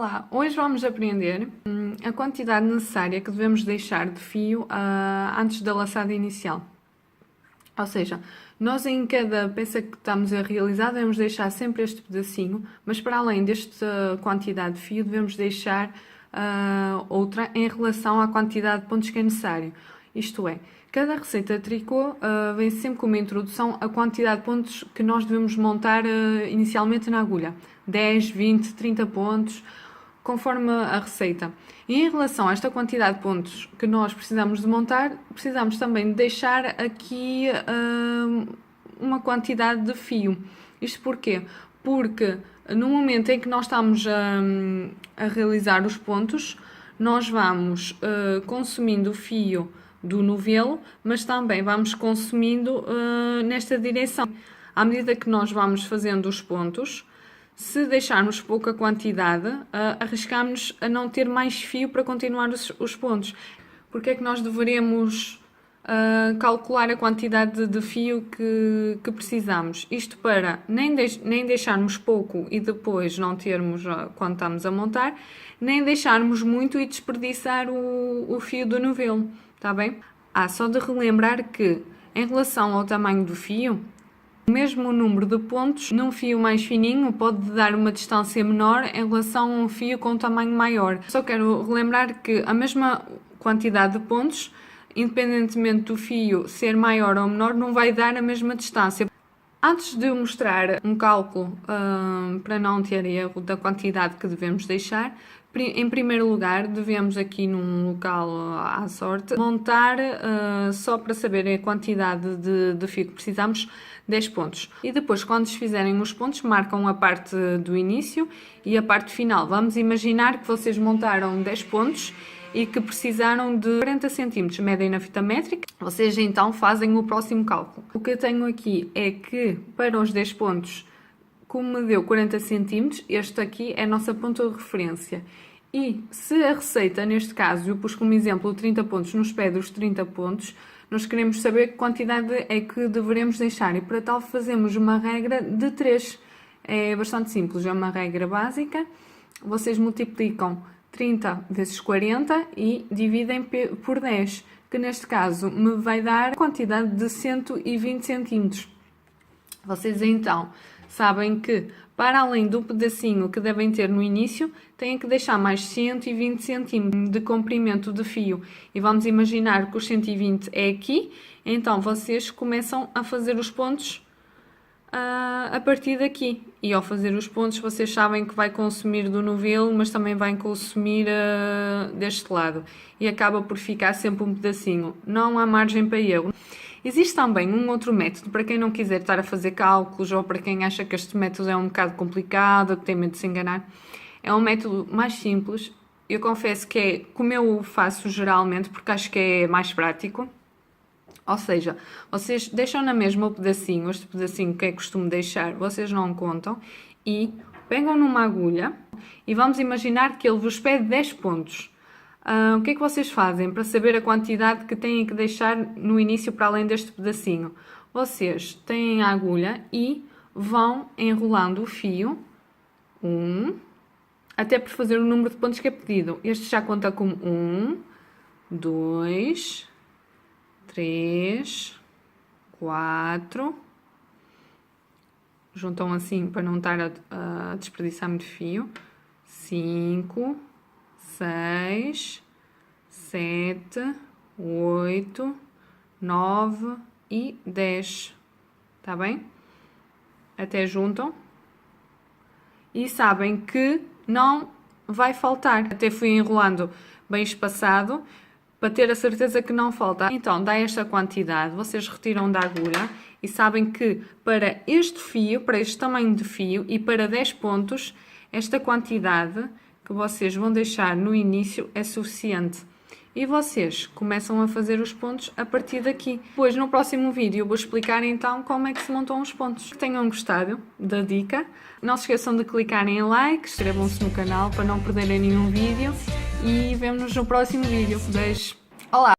Olá, hoje vamos aprender a quantidade necessária que devemos deixar de fio antes da laçada inicial. Ou seja, nós em cada peça que estamos a realizar devemos deixar sempre este pedacinho, mas para além desta quantidade de fio devemos deixar outra em relação à quantidade de pontos que é necessário. Isto é, cada receita de tricô vem sempre com uma introdução a quantidade de pontos que nós devemos montar inicialmente na agulha. 10, 20, 30 pontos, conforme a receita. E em relação a esta quantidade de pontos que nós precisamos de montar, precisamos também de deixar aqui uma quantidade de fio. Isto porquê? Porque no momento em que nós estamos a realizar os pontos, nós vamos consumindo o fio do novelo, mas também vamos consumindo nesta direção. À medida que nós vamos fazendo os pontos, se deixarmos pouca quantidade, arriscamos a não ter mais fio para continuar os pontos. Porque é que nós deveremos calcular a quantidade de fio que precisamos? Isto para nem deixarmos pouco e depois não termos quando estamos a montar, nem deixarmos muito e desperdiçar o fio do novelo, está bem? Só de relembrar que em relação ao tamanho do fio, o mesmo número de pontos num fio mais fininho pode dar uma distância menor em relação a um fio com um tamanho maior. Só quero relembrar que a mesma quantidade de pontos, independentemente do fio ser maior ou menor, não vai dar a mesma distância. Antes de mostrar um cálculo para não ter erro da quantidade que devemos deixar, em primeiro lugar devemos aqui num local à sorte montar, só para saber a quantidade de fio que precisamos, 10 pontos. E depois, quando fizerem os pontos, marcam a parte do início e a parte final. Vamos imaginar que vocês montaram 10 pontos e que precisaram de 40 cm, medem na fita métrica, vocês então fazem o próximo cálculo. O que eu tenho aqui é que para os 10 pontos, como me deu 40 cm, este aqui é a nossa ponto de referência. E se a receita, neste caso, eu pus como exemplo 30 pontos nos pés dos 30 pontos, nós queremos saber que quantidade é que deveremos deixar. E para tal fazemos uma regra de 3. É bastante simples, é uma regra básica. Vocês multiplicam 30 vezes 40 e dividem por 10, que neste caso me vai dar a quantidade de 120 cm. Vocês então sabem que, para além do pedacinho que devem ter no início, têm que deixar mais 120 cm de comprimento de fio. E vamos imaginar que os 120 é aqui, então vocês começam a fazer os pontos a partir daqui. E ao fazer os pontos, vocês sabem que vai consumir do novelo, mas também vai consumir deste lado. E acaba por ficar sempre um pedacinho. Não há margem para erro. Existe também um outro método, para quem não quiser estar a fazer cálculos ou para quem acha que este método é um bocado complicado, que tem medo de se enganar. É um método mais simples. Eu confesso que é como eu faço geralmente, porque acho que é mais prático. Ou seja, vocês deixam na mesma o pedacinho, este pedacinho que é costume deixar, vocês não contam, e pegam numa agulha e vamos imaginar que ele vos pede 10 pontos. O que é que vocês fazem para saber a quantidade que têm que deixar no início para além deste pedacinho? Vocês têm a agulha e vão enrolando o fio, até por fazer o número de pontos que é pedido. Este já conta como 1, 2, 3, 4, juntam assim para não estar a desperdiçar muito fio, 5, 6, 7, 8, 9 e 10, tá bem? Até juntam e sabem que não vai faltar. Até fui enrolando bem espaçado para ter a certeza que não falta. Então, dá esta quantidade, vocês retiram da agulha e sabem que para este fio, para este tamanho de fio e para 10 pontos, esta quantidade que vocês vão deixar no início é suficiente. E vocês começam a fazer os pontos a partir daqui. Depois, no próximo vídeo, eu vou explicar então como é que se montam os pontos. Que tenham gostado da dica. Não se esqueçam de clicarem em like, inscrevam-se no canal para não perderem nenhum vídeo. E vemo-nos no próximo vídeo. Beijo! Olá!